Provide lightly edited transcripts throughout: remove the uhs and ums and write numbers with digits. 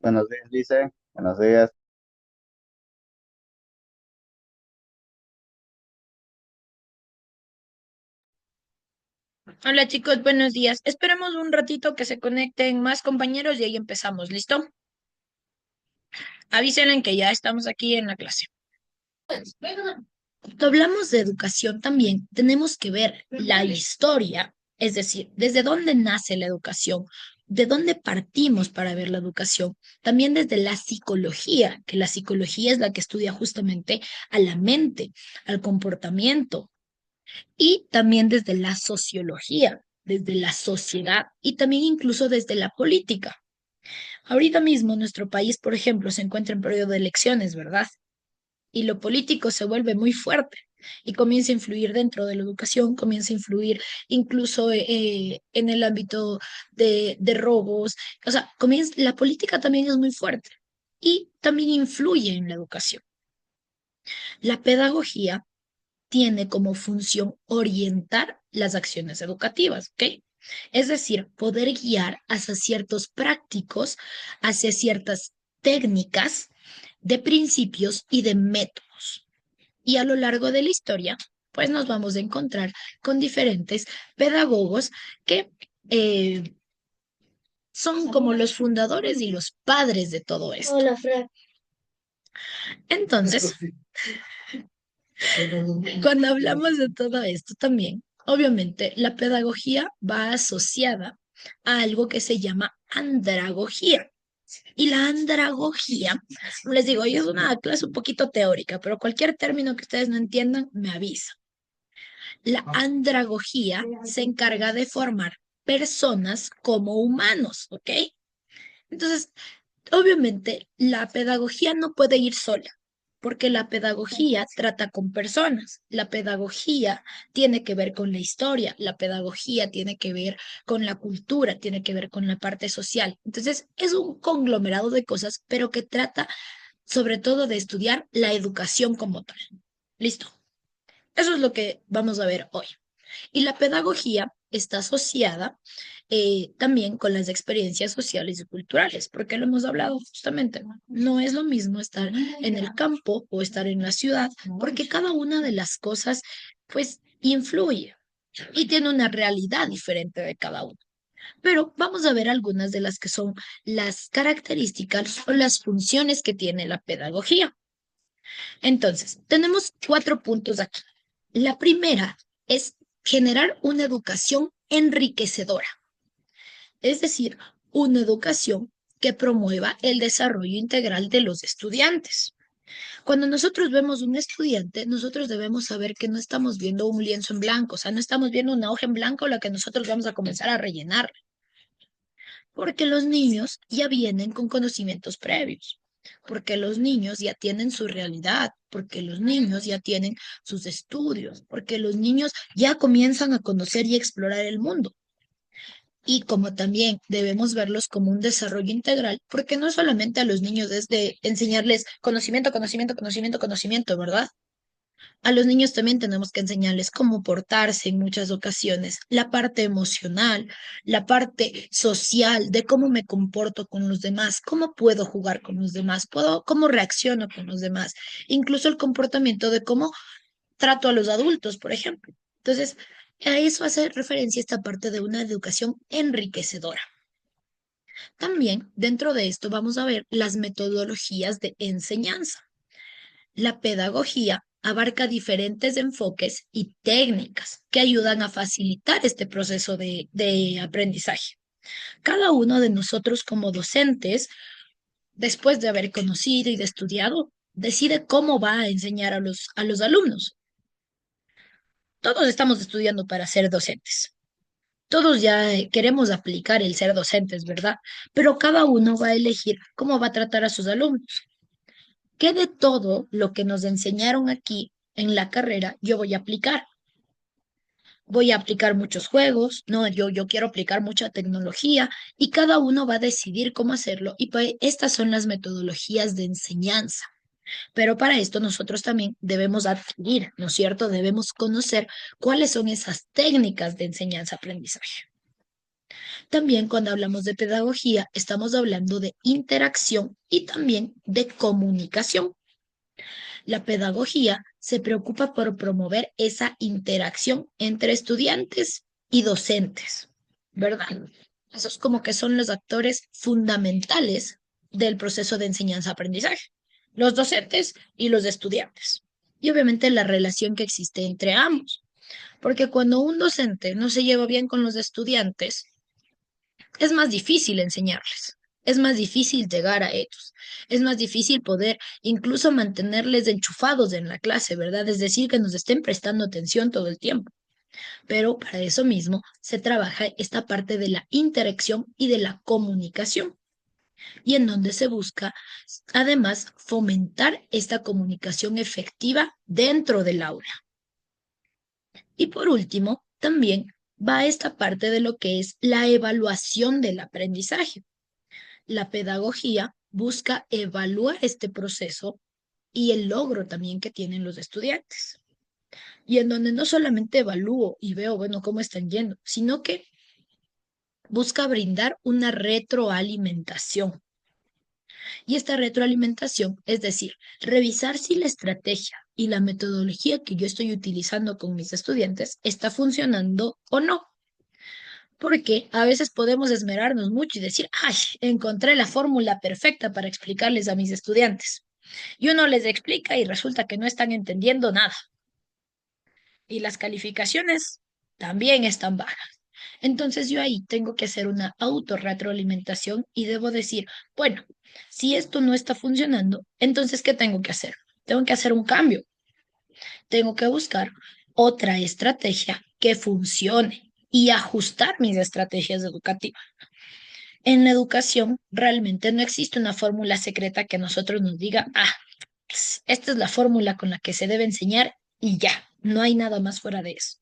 Buenos días, Lice. Buenos días. Hola chicos, buenos días. Esperemos un ratito que se conecten más compañeros y ahí empezamos. ¿Listo? Avísenle que ya estamos aquí en la clase. Cuando hablamos de educación también tenemos que ver la historia, es decir, desde dónde nace la educación, de dónde partimos para ver la educación, también desde la psicología, que la psicología es la que estudia justamente a la mente, al comportamiento, y también desde la sociología, desde la sociedad y también incluso desde la política. Ahorita mismo nuestro país, por ejemplo, se encuentra en periodo de elecciones, ¿verdad? Y lo político se vuelve muy fuerte y comienza a influir dentro de la educación, comienza a influir incluso en el ámbito de robos. O sea, la política también es muy fuerte y también influye en la educación. La pedagogía tiene como función orientar las acciones educativas, ¿ok? Es decir, poder guiar hacia ciertos prácticos, hacia ciertas técnicas de principios y de métodos. Y a lo largo de la historia, pues nos vamos a encontrar con diferentes pedagogos que son como los fundadores y los padres de todo esto. Hola, Fran. Entonces, cuando hablamos de todo esto también, obviamente la pedagogía va asociada a algo que se llama andragogía. Y la andragogía, como les digo, hoy es una clase un poquito teórica, pero cualquier término que ustedes no entiendan, me avisan. La andragogía se encarga de formar personas como humanos, ¿ok? Entonces, obviamente, la pedagogía no puede ir sola, porque la pedagogía trata con personas, la pedagogía tiene que ver con la historia, la pedagogía tiene que ver con la cultura, tiene que ver con la parte social. Entonces, es un conglomerado de cosas, pero que trata sobre todo de estudiar la educación como tal. Listo. Eso es lo que vamos a ver hoy. Y la pedagogía está asociada también con las experiencias sociales y culturales, porque lo hemos hablado justamente. No es lo mismo estar en el campo o estar en la ciudad, porque cada una de las cosas, pues, influye y tiene una realidad diferente de cada uno. Pero vamos a ver algunas de las que son las características o las funciones que tiene la pedagogía. Entonces, tenemos 4 puntos aquí. La primera es generar una educación enriquecedora, es decir, una educación que promueva el desarrollo integral de los estudiantes. Cuando nosotros vemos un estudiante, nosotros debemos saber que no estamos viendo un lienzo en blanco, o sea, no estamos viendo una hoja en blanco la que nosotros vamos a comenzar a rellenar, porque los niños ya vienen con conocimientos previos, porque los niños ya tienen su realidad, porque los niños ya tienen sus estudios, porque los niños ya comienzan a conocer y explorar el mundo. Y como también debemos verlos como un desarrollo integral, porque no solamente a los niños es de enseñarles conocimiento, conocimiento, conocimiento, conocimiento, ¿verdad? A los niños también tenemos que enseñarles cómo portarse en muchas ocasiones, la parte emocional, la parte social, de cómo me comporto con los demás, cómo puedo jugar con los demás, cómo reacciono con los demás, incluso el comportamiento de cómo trato a los adultos, por ejemplo. Entonces, a eso hace referencia esta parte de una educación enriquecedora. También dentro de esto vamos a ver las metodologías de enseñanza. La pedagogía abarca diferentes enfoques y técnicas que ayudan a facilitar este proceso de aprendizaje. Cada uno de nosotros como docentes, después de haber conocido y de estudiado, decide cómo va a enseñar a los alumnos. Todos estamos estudiando para ser docentes. Todos ya queremos aplicar el ser docentes, ¿verdad? Pero cada uno va a elegir cómo va a tratar a sus alumnos. ¿Qué de todo lo que nos enseñaron aquí en la carrera yo voy a aplicar? Voy a aplicar muchos juegos, no, yo quiero aplicar mucha tecnología y cada uno va a decidir cómo hacerlo y pues estas son las metodologías de enseñanza. Pero para esto nosotros también debemos adquirir, ¿no es cierto? Debemos conocer cuáles son esas técnicas de enseñanza-aprendizaje. También cuando hablamos de pedagogía, estamos hablando de interacción y también de comunicación. La pedagogía se preocupa por promover esa interacción entre estudiantes. y docentes, ¿verdad? Esos como que son los actores fundamentales del proceso de enseñanza-aprendizaje, los docentes y los estudiantes. Y obviamente la relación que existe entre ambos, porque cuando un docente no se lleva bien con los estudiantes, es más difícil enseñarles, es más difícil llegar a ellos, es más difícil poder incluso mantenerles enchufados en la clase, ¿verdad? Es decir, que nos estén prestando atención todo el tiempo. Pero para eso mismo se trabaja esta parte de la interacción y de la comunicación, y en donde se busca además fomentar esta comunicación efectiva dentro del aula. Y por último, también va esta parte de lo que es la evaluación del aprendizaje. La pedagogía busca evaluar este proceso y el logro también que tienen los estudiantes. Y en donde no solamente evalúo y veo, bueno, cómo están yendo, sino que busca brindar una retroalimentación. Y esta retroalimentación, es decir, revisar si la estrategia y la metodología que yo estoy utilizando con mis estudiantes está funcionando o no. Porque a veces podemos esmerarnos mucho y decir, ay, encontré la fórmula perfecta para explicarles a mis estudiantes. Y uno les explica y resulta que no están entendiendo nada. Y las calificaciones también están bajas. Entonces yo ahí tengo que hacer una autorretroalimentación y debo decir, bueno, si esto no está funcionando, entonces ¿qué tengo que hacer? Tengo que hacer un cambio. Tengo que buscar otra estrategia que funcione y ajustar mis estrategias educativas. En la educación realmente no existe una fórmula secreta que a nosotros nos diga, esta es la fórmula con la que se debe enseñar y ya, no hay nada más fuera de eso.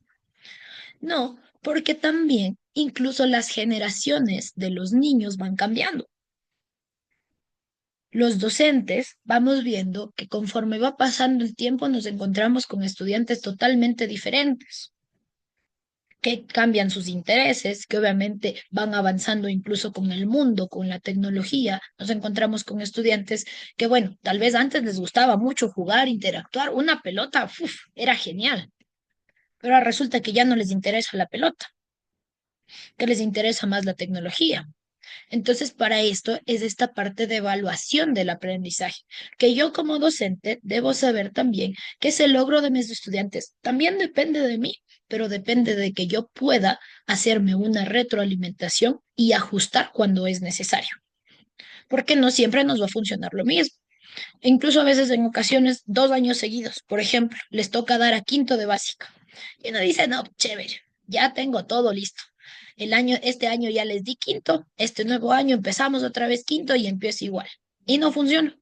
No, porque también incluso las generaciones de los niños van cambiando. Los docentes vamos viendo que conforme va pasando el tiempo nos encontramos con estudiantes totalmente diferentes, que cambian sus intereses, que obviamente van avanzando incluso con el mundo, con la tecnología. Nos encontramos con estudiantes que, bueno, tal vez antes les gustaba mucho jugar, interactuar, una pelota, uf, era genial, pero ahora resulta que ya no les interesa la pelota, que les interesa más la tecnología. Entonces, para esto es esta parte de evaluación del aprendizaje, que yo como docente debo saber también que ese logro de mis estudiantes también depende de mí, pero depende de que yo pueda hacerme una retroalimentación y ajustar cuando es necesario, porque no siempre nos va a funcionar lo mismo. E incluso a veces en ocasiones 2 años seguidos, por ejemplo, les toca dar a quinto de básica. Y uno dice, no, chévere, ya tengo todo listo. Este año ya les di quinto, este nuevo año empezamos otra vez quinto y empieza igual. Y no funciona.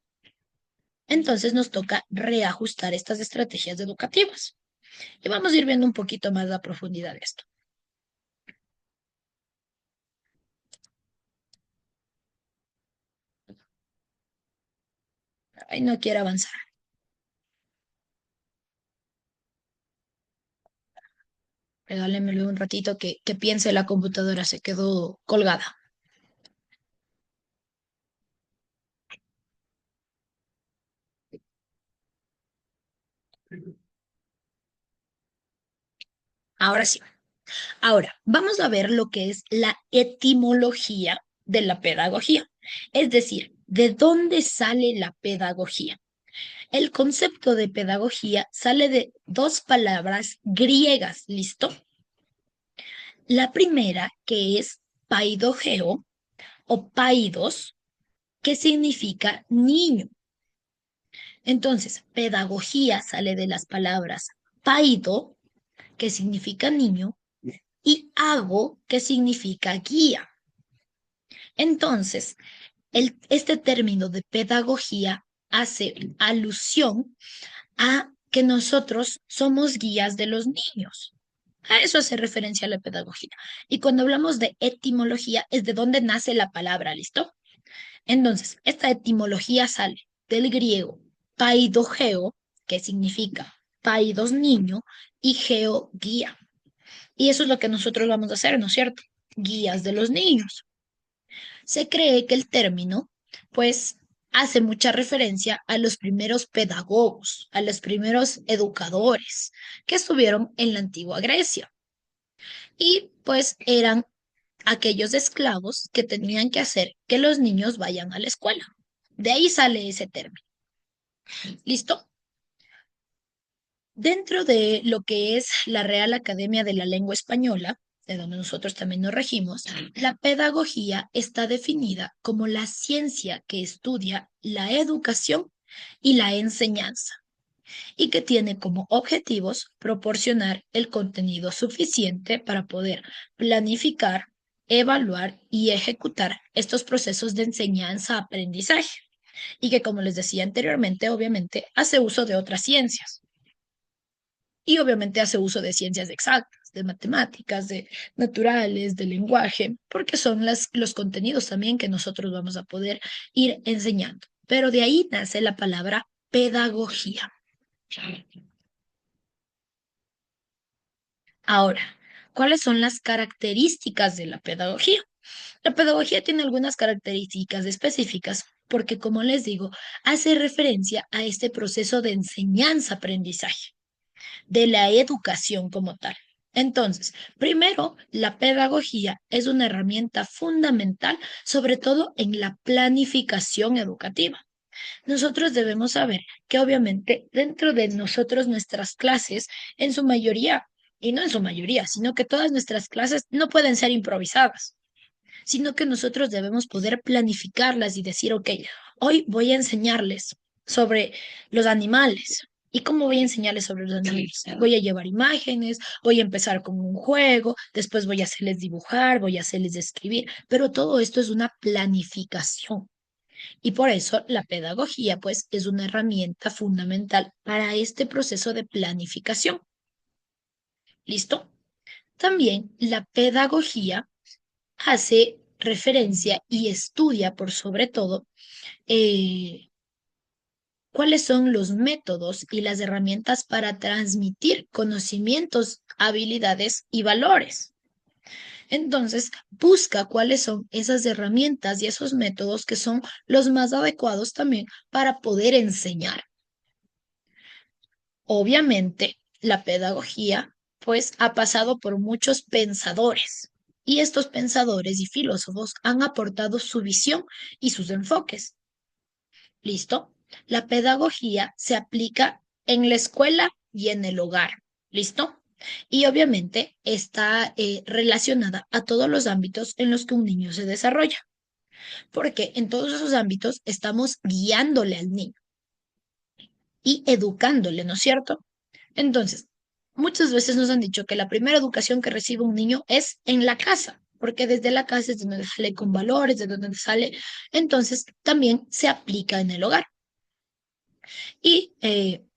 Entonces nos toca reajustar estas estrategias educativas. Y vamos a ir viendo un poquito más a profundidad de esto. Ay, no quiero avanzar. Regálenmelo un ratito que piense la computadora, se quedó colgada. Ahora sí. Ahora, vamos a ver lo que es la etimología de la pedagogía, es decir, ¿de dónde sale la pedagogía? El concepto de pedagogía sale de dos palabras griegas, ¿listo? La primera, que es paidogeo o paidos, que significa niño. Entonces, pedagogía sale de las palabras paido, que significa niño, y ago, que significa guía. Entonces, este término de pedagogía hace alusión a que nosotros somos guías de los niños. A eso hace referencia la pedagogía. Y cuando hablamos de etimología, es de dónde nace la palabra, ¿listo? Entonces, esta etimología sale del griego paidogeo, que significa paidos niño, y geo guía. Y eso es lo que nosotros vamos a hacer, ¿no es cierto? Guías de los niños. Se cree que el término, pues, hace mucha referencia a los primeros pedagogos, a los primeros educadores que estuvieron en la antigua Grecia. y pues eran aquellos esclavos que tenían que hacer que los niños vayan a la escuela. De ahí sale ese término. ¿Listo? Dentro de lo que es la Real Academia de la Lengua Española, de donde nosotros también nos regimos, la pedagogía está definida como la ciencia que estudia la educación y la enseñanza, y que tiene como objetivos proporcionar el contenido suficiente para poder planificar, evaluar y ejecutar estos procesos de enseñanza-aprendizaje, y que, como les decía anteriormente, obviamente hace uso de otras ciencias. Y obviamente hace uso de ciencias exactas, de matemáticas, de naturales, de lenguaje, porque son los contenidos también que nosotros vamos a poder ir enseñando. Pero de ahí nace la palabra pedagogía. Ahora, ¿cuáles son las características de la pedagogía? La pedagogía tiene algunas características específicas porque, como les digo, hace referencia a este proceso de enseñanza-aprendizaje, de la educación como tal. Entonces, primero, la pedagogía es una herramienta fundamental, sobre todo en la planificación educativa. Nosotros debemos saber que obviamente dentro de nosotros nuestras clases, en su mayoría, y no en su mayoría, sino que todas nuestras clases no pueden ser improvisadas, sino que nosotros debemos poder planificarlas y decir, ok, hoy voy a enseñarles sobre los animales. ¿Y cómo voy a enseñarles sobre los animales? Voy a llevar imágenes, voy a empezar con un juego, después voy a hacerles dibujar, voy a hacerles escribir, pero todo esto es una planificación. Y por eso la pedagogía, pues, es una herramienta fundamental para este proceso de planificación. ¿Listo? También la pedagogía hace referencia y estudia por sobre todo eh, cuáles son los métodos y las herramientas para transmitir conocimientos, habilidades y valores. Entonces, busca cuáles son esas herramientas y esos métodos que son los más adecuados también para poder enseñar. Obviamente, la pedagogía, pues, ha pasado por muchos pensadores y estos pensadores y filósofos han aportado su visión y sus enfoques. ¿Listo? La pedagogía se aplica en la escuela y en el hogar. ¿Listo? Y obviamente está relacionada a todos los ámbitos en los que un niño se desarrolla, porque en todos esos ámbitos estamos guiándole al niño y educándole, ¿no es cierto? Entonces, muchas veces nos han dicho que la primera educación que recibe un niño es en la casa, porque desde la casa es de donde sale con valores, de donde sale, entonces también se aplica en el hogar y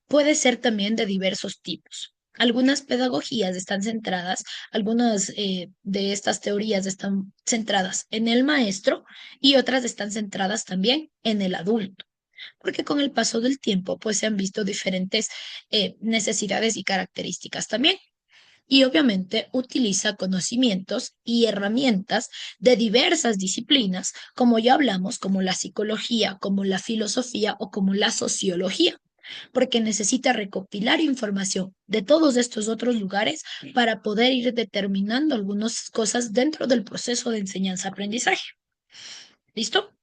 puede ser también de diversos tipos. Algunas pedagogías están centradas, algunas de estas teorías están centradas en el maestro y otras están centradas también en el adulto, porque con el paso del tiempo pues se han visto diferentes necesidades y características también. Y obviamente utiliza conocimientos y herramientas de diversas disciplinas, como ya hablamos, como la psicología, como la filosofía o como la sociología, porque necesita recopilar información de todos estos otros lugares para poder ir determinando algunas cosas dentro del proceso de enseñanza-aprendizaje. ¿Listo?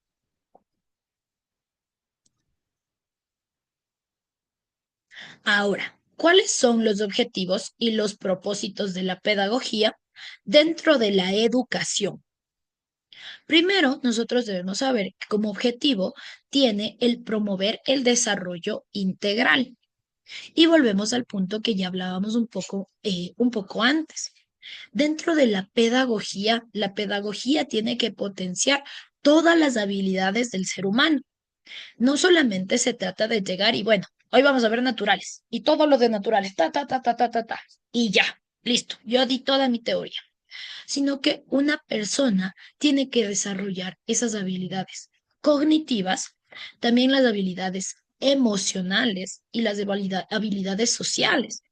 Ahora, ¿cuáles son los objetivos y los propósitos de la pedagogía dentro de la educación? Primero, nosotros debemos saber que como objetivo tiene el promover el desarrollo integral. Y volvemos al punto que ya hablábamos un poco antes. Dentro de la pedagogía tiene que potenciar todas las habilidades del ser humano. No solamente se trata de llegar y bueno, hoy vamos a ver naturales y todo lo de naturales, y ya, listo, yo di toda mi teoría, sino que una persona tiene que desarrollar esas habilidades cognitivas, también las habilidades emocionales y las habilidades sociales.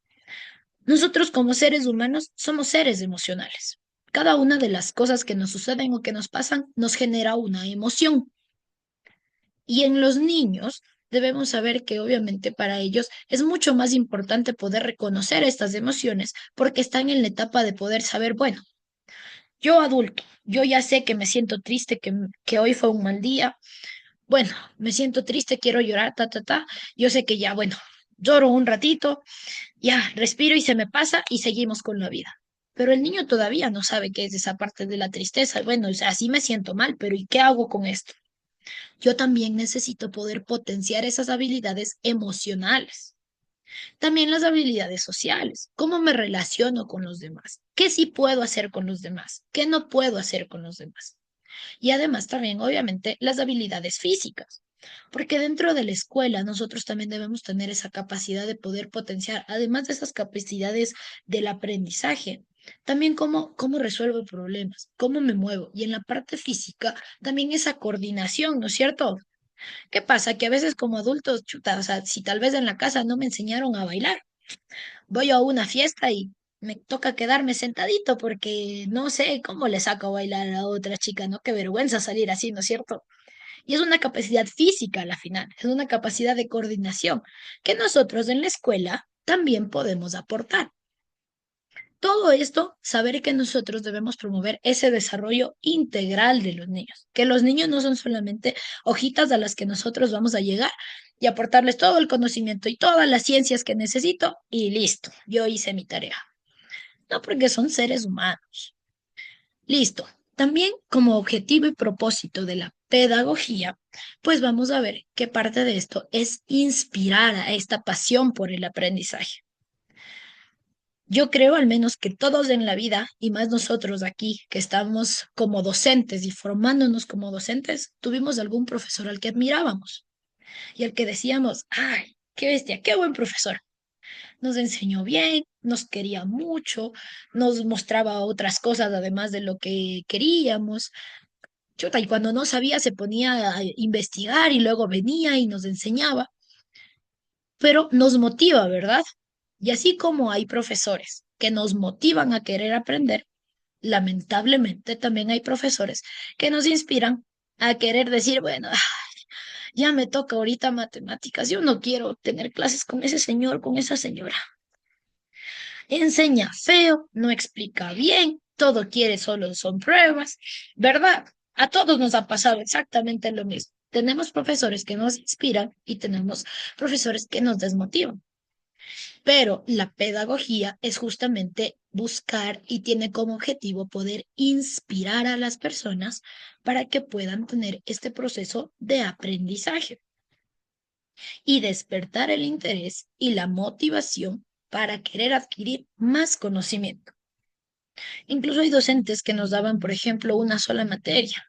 Nosotros como seres humanos somos seres emocionales. Cada una de las cosas que nos suceden o que nos pasan nos genera una emoción. Y en los niños debemos saber que obviamente para ellos es mucho más importante poder reconocer estas emociones porque están en la etapa de poder saber, bueno, yo adulto, yo ya sé que me siento triste, que hoy fue un mal día, bueno, me siento triste, quiero llorar, ta, ta, ta, yo sé que ya, bueno, lloro un ratito, ya, respiro y se me pasa y seguimos con la vida. Pero el niño todavía no sabe qué es esa parte de la tristeza. Bueno, o sea, sí me siento mal, pero ¿y qué hago con esto? Yo también necesito poder potenciar esas habilidades emocionales. También las habilidades sociales. ¿Cómo me relaciono con los demás? ¿Qué sí puedo hacer con los demás? ¿Qué no puedo hacer con los demás? Y además también, obviamente, las habilidades físicas. Porque dentro de la escuela nosotros también debemos tener esa capacidad de poder potenciar, además de esas capacidades del aprendizaje, también cómo resuelvo problemas, cómo me muevo. Y en la parte física, también esa coordinación, ¿no es cierto? ¿Qué pasa? Que a veces como adultos, chuta, o sea, si tal vez en la casa no me enseñaron a bailar, voy a una fiesta y me toca quedarme sentadito porque no sé cómo le saco a bailar a otra chica, ¿no? Qué vergüenza salir así, ¿no es cierto? Y es una capacidad física a la final, es una capacidad de coordinación que nosotros en la escuela también podemos aportar. Todo esto, saber que nosotros debemos promover ese desarrollo integral de los niños, que los niños no son solamente hojitas a las que nosotros vamos a llegar y aportarles todo el conocimiento y todas las ciencias que necesito y listo, yo hice mi tarea. No, porque son seres humanos. Listo. También como objetivo y propósito de la pedagogía, pues vamos a ver qué parte de esto es inspirar a esta pasión por el aprendizaje. Yo creo al menos que todos en la vida, y más nosotros aquí que estamos como docentes y formándonos como docentes, tuvimos algún profesor al que admirábamos y al que decíamos, ay, qué bestia, qué buen profesor. Nos enseñó bien, nos quería mucho, nos mostraba otras cosas además de lo que queríamos. Chuta, y cuando no sabía se ponía a investigar y luego venía y nos enseñaba, pero nos motiva, ¿verdad? Y así como hay profesores que nos motivan a querer aprender, lamentablemente también hay profesores que nos inspiran a querer decir, bueno, ya me toca ahorita matemáticas, yo no quiero tener clases con ese señor, con esa señora. Enseña feo, no explica bien, todo quiere solo son pruebas, ¿verdad? A todos nos ha pasado exactamente lo mismo. Tenemos profesores que nos inspiran y tenemos profesores que nos desmotivan. Pero la pedagogía es justamente buscar y tiene como objetivo poder inspirar a las personas para que puedan tener este proceso de aprendizaje y despertar el interés y la motivación para querer adquirir más conocimiento. Incluso hay docentes que nos daban, por ejemplo, una sola materia.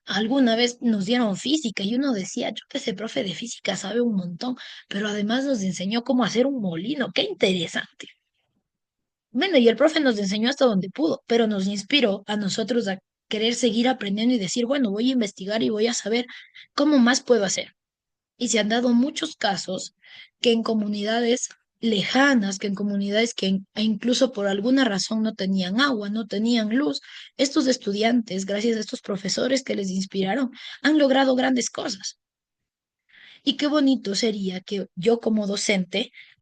Alguna vez nos dieron física y uno decía, yo que ese profe de física sabe un montón, pero además nos enseñó cómo hacer un molino. Qué interesante. Bueno, y el profe nos enseñó hasta donde pudo, pero nos inspiró a nosotros a querer seguir aprendiendo y decir, bueno, voy a investigar y voy a saber cómo más puedo hacer. Y se han dado muchos casos que en comunidades lejanas, que en comunidades que incluso por alguna razón no tenían agua, no tenían luz, estos estudiantes, gracias a estos profesores que les inspiraron, han logrado grandes cosas. Y qué bonito sería que yo como docente